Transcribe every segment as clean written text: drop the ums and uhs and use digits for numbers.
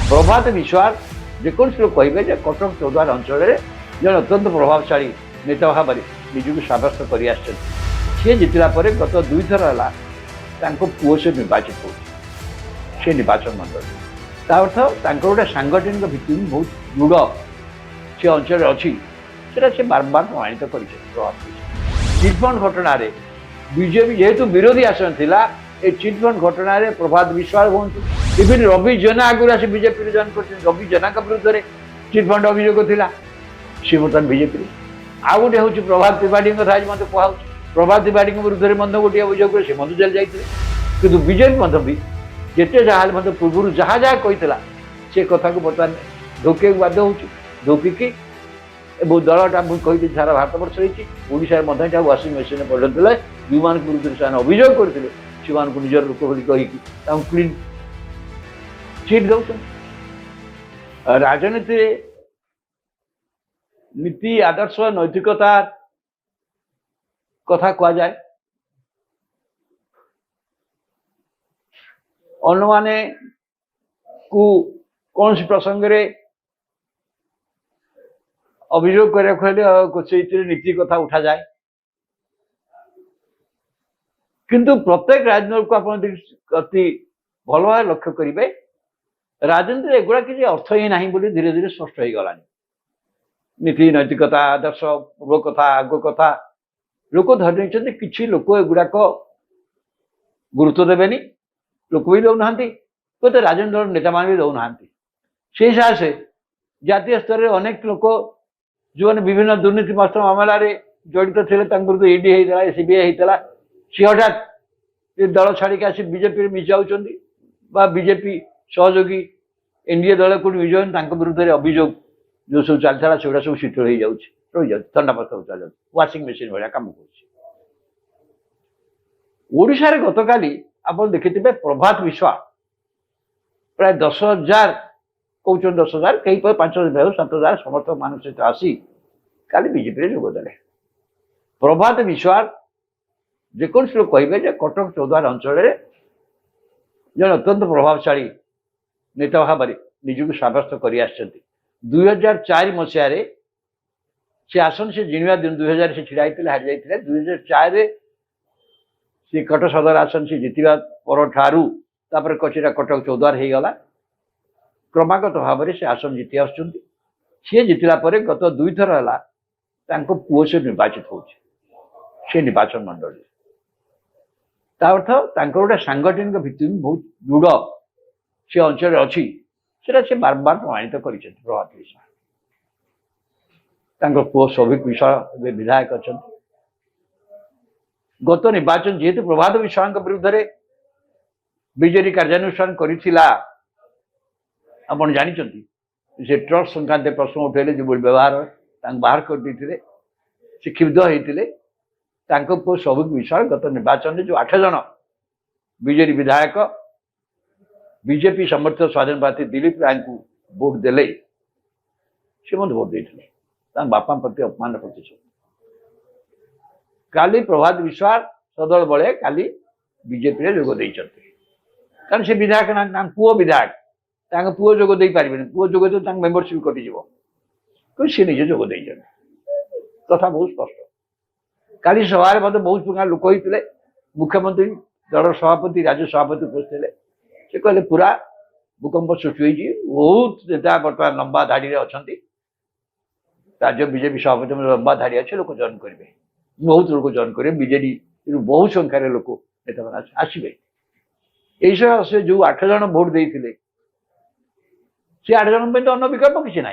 प्रभात विश्वास जेकोसी लोक कहे कटक चौद्वार अंचल जन अत्यंत प्रभावशाली नेता भाव निजुक सब्यस्त कर सी जितला गत दुई थर है पुओ से निर्वाचित हो निर्वाचन मंडल अर्थ गोटे सांगठनिक भित्ति बहुत दृढ़ से अंचल अच्छी से बार बार प्रमाणित कर चिटफंड घटन बीजेपी जेहेतु विरोधी आसन थिला ए चिटफंड घटन प्रभात विश्वास हूँ इवन रवि जेना आगुरी आसी बीजेपी जॉइन कर रवि जेना विरुद्ध में चिटफंड अभियोग था सी बर्तमान बीजेपी आउ गोटे हूँ प्रभात त्रिपाठी आज मत कहूँ प्रभात त्रिपाठी विरुद्ध में गोटे अभियोग से मधु जेल जाते कि बीजेपी भी जिते जहाँ मतलब पूर्व जहाँ जहाँ कही से कथा को बर्तमान धोके बाध्य हो धोकिकी दलटा मुझे कही सारा भारत वर्ष रही वाशिंग मेसीन पर्यटन जो मान विरुद्ध से अभियोग करते से निजर लोक कहीकि क्लीन चिट दौर राजनीति नीति आदर्श नैतिकता कथा कह जाए अन्य को कौन सी प्रसंग रे अभियोग करने नीति कथा उठा जाए किंतु प्रत्येक राजनीति को आप भल भाव लक्ष्य करेंगे राजनीति एगुड़ा किसी अर्थ ही ना बोली धीरे धीरे स्पष्ट हो गलानी नीति नैतिकता आदर्श पूर्व कथा आग कथा लोक धरी किसी लोक एगुड़ाक गुरुत्व देवेनी लोक भी दौना तो राजनीति दल नेता मान भी दौना से हिसाब से जातीय स्तर में अनेक लोक जो मैंने विभिन्न दुर्नीति मामला जड़ित थे विरुद्ध ईडी होता सीबीआई होता सी हठात दल छाड़ी आसी बीजेपी मिस जाऊँ बीजेपी सहयोगी एनडीए दल को मिस विरुद्ध में अभियोग जो सब चलता से सब शीतल हो जाए ठंडा प्रस्ताव चल वाशिंग मेसीन भाया कम कर गतकाली आप देखिए प्रभात विश्वास प्राय 10,000 कौन 10,000 कहीं 5,000 7,000 समर्थक मान सहित आसी काली बीजेपी जोगदे प्रभात विश्वास जेकोसी लोक कहे कटक चौद्वार अंचल जन अत्यंत प्रभावशाली नेता भाव निजुक सब्यस्त कर 2004 मसीह से आसन से जिणवा दिन 2000 से छिड़ा हारी जाते 2004 से कटक सदर आसन से जीतवा पर कचेरा कटक चौद्वार हो गला क्रमागत भाव में से आसन जीति सी जितला गत दुई थर है पुओ से निर्वाचित हो निर्वाचन मंडल अर्थ गोटे सांगठनिक भित्ति बहुत दृढ़ से अंचल अच्छी से बार बार प्रमाणित कर प्रभात विश्वास पुओ सौभिक विश्वास विधायक अच्छा गत निर्वाचन जेहेतु प्रभात विश्वास विरुद्ध में बीजेपी कार्यानुष्ठान करिथिला आपण जानिचंती से ट्रस्ट संक्रांत प्रश्न उठेले जो व्यवहार बाहर कर देते से क्षुब्ध होते पुओ सौभिक विश्वास गत निर्वाचन में जो 8 जन बीजेपी विधायक बीजेपी समर्थित स्वाधीन प्रार्थी दिलीप राय को भोट देले से मत भोट देते बापा प्रति अपमान प्रतिशत काली प्रभात विश्वास सदल बड़े काली बीजेपी जोग दे कारण से विधायक ना पुओ विधायक पुओ जोग दे पारे पुओ जोग दे मेम्बरशिप कटिज सी निजे जोग दे कथा बहुत स्पष्ट काली सभा मतलब बहुत प्रकार लोक होते मुख्यमंत्री दल सभापति राज्य सभापति खोजते से कहले पूरा भूकंप सृष्टि बहुत नेता बर्तमान लंबा धाड़ी में अच्छा राज्य बीजेपी सभापति लंबा धाड़ी अच्छे लोक जॉइन करेंगे बहुत लोग जॉइन करेंगे बीजेडी बहुत संख्यार लोक नेता आसवे यही से जो 8 जन भोट देते से 8 जन तो अन्न विकल्प किसी ना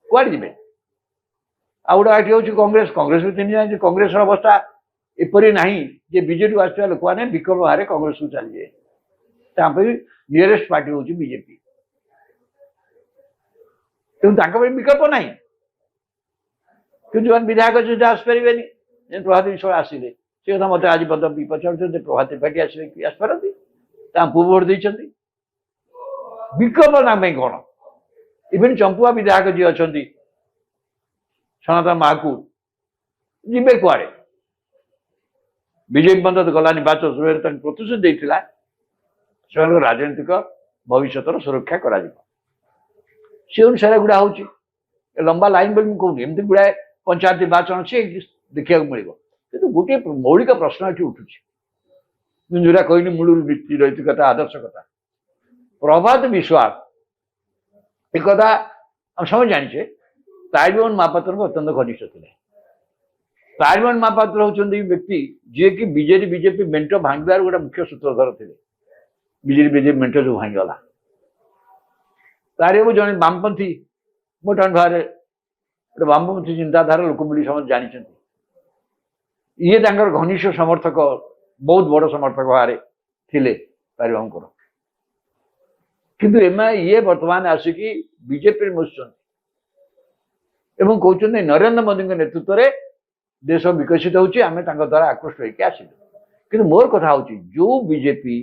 कौड़ जी आउ गोटे हूँ कांग्रेस कांग्रेस भी 3 जन कांग्रेस अवस्था एपरी ना जे बीजेडी आसवा लोक मैंने विकल्प बाहर कांग्रेस को चली जाए नियरेस्ट पार्टी हूँ बीजेपी तेणु विकल्प ना कि जो विधायक अच्छे आसपारे प्रभात विश्वास आसिले से कथा मत आज पचार प्रभात त्रिपाठी आसपारती पुओ भोट देते विकल्प ना कौन इवन चंपुआ विधायक जी अच्छा सनातन महाकुर जी कड़े बीजेपी बंद गला निर्वाचन प्रतिश्रुति देता राजनीतिक भविष्य सुरक्षा करा से अनुसार गुड़ा हूँ लंबा लाइन बोली कहूनी एमती गुड़ाए पंचायत निर्वाचन अच्छे देखा मिल कि गोटे मौलिक प्रश्न ये उठू जोटा कहनी मूल नीति नैतिकता आदर्श कथा प्रभात विश्वास एक कथा हम समझ जाचे तारिमोहन महापात्र अत्यंत घनिष्ठ थे। तारिमोहन महापात्र होती व्यक्ति जी कि बीजेपी बीजेपी मेंट भांगार गोटे मुख्य सूत्रधर थे। बीजेपी बीजेपी मेंट जो भांगला तार जन बामपंथी मोटान भाव गोटे बामपंथी चिंताधारा लोक समझ जानी ये घनिष्ठ समर्थक बहुत बड़ समर्थक भाव थे तारिमोहन किंतु ये वर्तमान आसिकी बीजेपी मुसुंट एवं कहते नरेंद्र मोदी नेतृत्व में देश विकसित होची आमे द्वारा आकृष्ट होकर आसिलु कि मोर कथा हूँ जो बीजेपी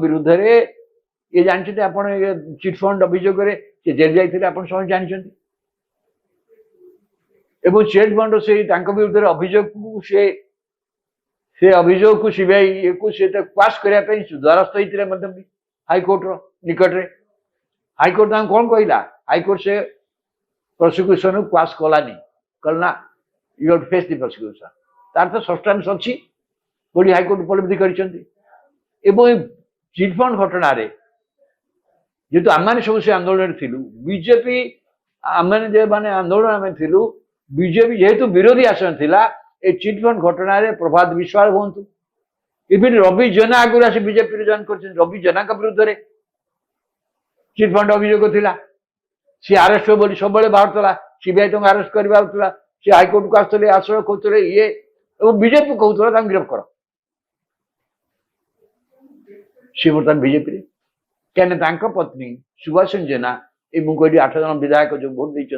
विरुद्ध रे ये जानते आप चिटफंड अभियोग जेल जाते आप समझ जानते चिटफंड से विरुद्ध अभियोग को से अभियोग को सीबीआई को क्वाश करने द्वारस्थ होते हाईकोर्ट निकट रे हाईकोर्ट कौन कहला हाईकोर्ट से प्रोसिक्यूशन क्वाश कलानी कहना you have to face the prosecution तार तो सब्सटेंस अच्छी बोली हाईकोर्ट उपलब्धि कर चिटफंड घटना जेहेतु आम सब से आंदोलन थिलु बीजेपी आम माने आंदोलन आम थिलु बीजेपी जेहेतु विरोधी आसन थिला ए चिटफंड घटना प्रभात विश्वास हूँ इवन रवि जेना आगुरी आसी बीजेपी जॉइन कर रवि जेना विरुद्ध में चिटफंड अभियोग थिला सी आरेस्ट हो सब बाहर सीबीआई तुम आरेस्ट करवा सी हाईकोर्ट को आसते आश्रय खोते ये बीजेपी कहूला गिरफ्त कर सी बर्तमान बीजेपी क्या पत्नी सुभाषिनी जेना ये मुझे 8 जन विधायक जो भोट देते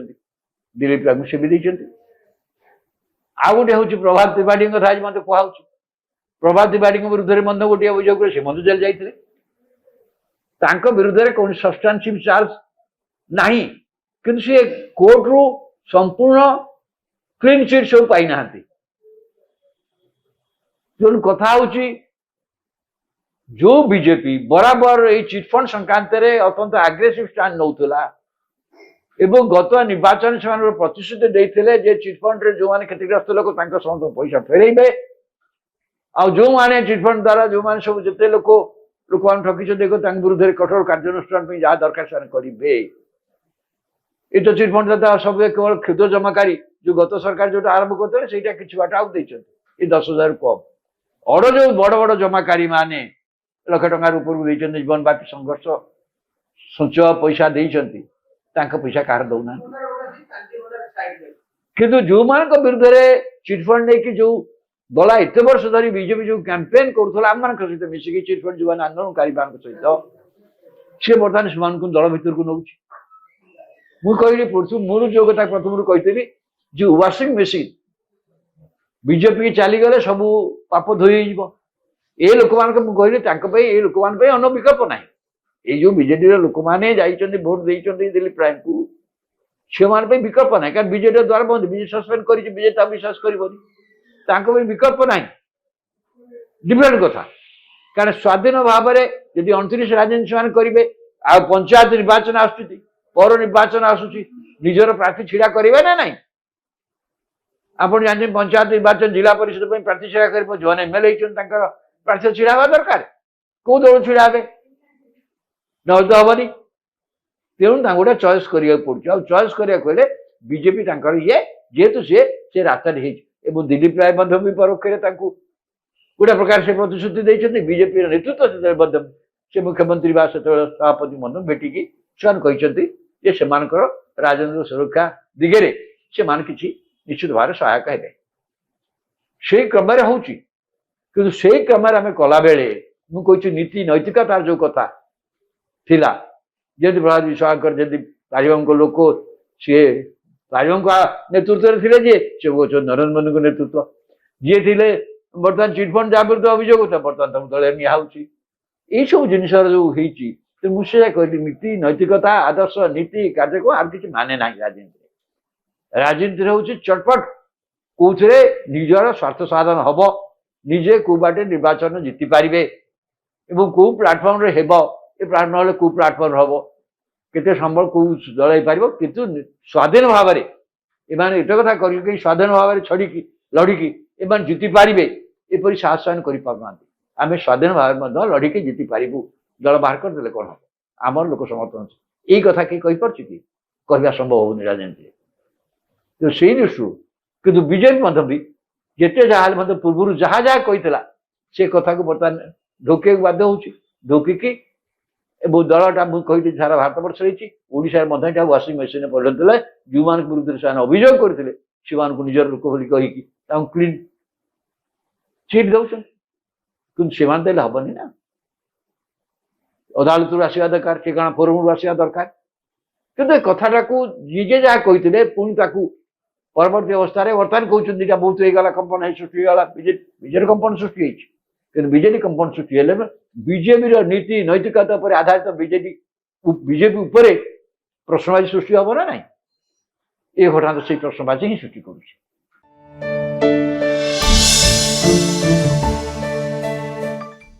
दिलीप राय से भी देते आ गोटे हूँ प्रभात त्रिपाठी कथा आज मत कहूँ प्रभात त्रिपाठी विरुद्ध में मध्य गोटे अभियोग से मध्य जेल जाते विरुद्ध में कौन सब्सटेंसिव चार्ज नहीं कि सी कोर्ट रु संपूर्ण क्लीन चिट सब पाई ना जो कथा हूँ जो बीजेपी बराबर ये चिटफंड संक्रांत अत्यंत आग्रेसिव स्टांड नौला एवं गत निर्वाचन से प्रतिश्रुति देते चिटफंड रे जो मैंने क्षतिग्रस्त लोक समस्त पैसा फेरइबे जो मैंने चिटफंड द्वारा जो मैंने सब जिते लोक लोक ठकी विरुद्ध में कठोर कार्यानुष्ठान जहाँ दरकार से करेंगे ये तो चिटफंड दाता सब केवल क्षुद्र जमाकारी जो गत सरकार जो आरंभ करते कि बाट आउट ये 10,000 कम अड़ जो बड़ बड़ जमाकारी माने लक्ष टंकार ऊपर जीवन व्यापी संघर्ष संचय पैसा देती पैसा कह दौना किंतु जो मान विरुद्ध में चिटफंड नहीं जो दल एत वर्ष धरी बीजेपी जो कैंपेन करूला आम सहित मिसिकी चिटफंड जो आंदोलनकारी सहित सी बर्तमान से दल भितर को नौ मुझे पूर्व जो कथा प्रथम कही जो वाशिंग मेसीन बीजेपी चलीगले सब पाप धोई ये लोक कहली ये लोक अन्न विकल्प ना ये जो बीजेडी लोक मैंने भोट देते दिलीप राय को से विकल्प ना क्या बीजेडी द्वारा बंद बीजे सस्पेंड कर बीजेपी विश्वास कर विकल्प ना डिफरेंट कथा कारण स्वाधीन भाव में जब 29 राजनीति से करेंगे आ पंचायत निर्वाचन आसुची पौर निर्वाचन आसूची निजर प्रार्थी छिड़ा करेंगे ना नहीं आप जानते पंचायत निर्वाचन जिला परिषद प्रार्थी छिड़ा कर जो एमएलए प्रार्थी छिड़ा हवा दरकार कौ दल छिड़ा हे न तो हेनी तेणु गोटे चॉइस करा पड़े चॉइस करा बीजेपी ये जेहेतु सी रास्ता दिलीप राय भी परोक्ष गोटे प्रकार से प्रतिश्रुति देते बीजेपी नेतृत्व से मुख्यमंत्री बा सभापति मन भेटिकी से कहते से राजनीतिक सुरक्षा दिगरे से निश्चित भाव सहायक है से क्रम हूँ कि से क्रम आम कला बेले मुझे नीति नैतिकतार जो कथा थिला जमी प्रभात विश्वास जदि तारिबाम लोक सी तारिबाम नेतृत्व थे जे नरेंद्र मोदी नेतृत्व जी थे बर्तमान चिटफंड जहाँ विरुद्ध अभियोग होता बर्तमान दल निया यही सब जिनस जो मुझे कहली नीति नैतिकता आदर्श नीति कार्यक्रम आर किसी माने ना राजनीति राजनीति हूँ चटपट कौथे निजर स्वार्थ साधन हम निजे कौ बाटे निर्वाचन जीति पारे कौ प्लाटफर्म रे हेब ଏ ନହେଲେ କୋଉ ପ୍ଲାଟଫର୍ମ ହବ କେତେ ସମ୍ବଳ କୋଉ ଦଳ ହେଇପାରିବ କିନ୍ତୁ ସ୍ୱାଧୀନ ଭାବରେ ଏମାନେ ଏତେ କଥା କରିଲେ କି ସ୍ୱାଧୀନ ଭାବରେ ଛଡ଼ିକି ଲଢ଼ିକି ଏମାନେ ଜିତି ପାରିବେ ଏପରି ସାହସ ସେମାନେ କରିପାରୁନାହାନ୍ତି। ଆମେ ସ୍ୱାଧୀନ ଭାବରେ ମଧ୍ୟ ଲଢ଼ିକି ଜିତି ପାରିବୁ ଦଳ ବାହାର କରିଦେଲେ କ'ଣ ହବ ଆମର ଲୋକ ସମର୍ଥନ ଅଛି ଏଇ କଥା କେହି କହିପାରୁଛି କି କହିବା ସମ୍ଭବ ହଉନି ରାଜନୀତିରେ। ତ ସେଇ ଦୃଷ୍ଟିରୁ କିନ୍ତୁ ବିଜେପି ମଧ୍ୟ ବି ଯେତେ ଯାହା ହେଲେ ମଧ୍ୟ ପୂର୍ବରୁ ଯାହା ଯାହା କହିଥିଲା ସେ କଥାକୁ ବର୍ତ୍ତମାନ ଢୋକିବାକୁ ବାଧ୍ୟ ହେଉଛି। ଢୋକିକି ଏବଂ ଦଳଟା ମୁଁ କହିଲି ସାରା ଭାରତବର୍ଷରେ ହେଇଛି ଓଡ଼ିଶାରେ ମଧ୍ୟ ଏଇଟା ୱାସିଂ ମେସିନରେ ପରିଣତ ହେଲା। ଯେଉଁମାନଙ୍କ ବିରୁଦ୍ଧରେ ସେମାନେ ଅଭିଯୋଗ କରିଥିଲେ ସେମାନଙ୍କୁ ନିଜର ଲୋକ ବୋଲି କହିକି ତାଙ୍କୁ କ୍ଲିନ୍ ଚିଟ୍ ଦେଉଛନ୍ତି କିନ୍ତୁ ସେମାନେ ଦେଲେ ହବନି ନା ଅଦାଲତରୁ ଆସିବା ଦରକାର ଠିକଣା ଫୋରମରୁ ଆସିବା ଦରକାର। କିନ୍ତୁ ଏ କଥାଟାକୁ ନିଜେ ଯାହା କହିଥିଲେ ପୁଣି ତାକୁ ପରବର୍ତ୍ତୀ ଅବସ୍ଥାରେ ବର୍ତ୍ତମାନ କହୁଛନ୍ତି ଏଇଟା ବହୁତ ହେଇଗଲା କମ୍ପନ ସୃଷ୍ଟି ହେଇଗଲା ବିଜେଡି କମ୍ପନ ସୃଷ୍ଟି ହେଇଛି କିନ୍ତୁ ବିଜେଡି କମ୍ପନ ସୃଷ୍ଟି ହେଲେ ବିଜେପିର ନୀତି ନୈତିକତା ଉପରେ ଆଧାରିତ ବିଜେପି ଉପରେ ପ୍ରଶ୍ନବାଚୀ ସୃଷ୍ଟି ହବ ନା ନାହିଁ ଏ ଘଟଣା ତ ସେଇ ପ୍ରଶ୍ନବାଚୀ ହିଁ ସୃଷ୍ଟି କରୁଛି।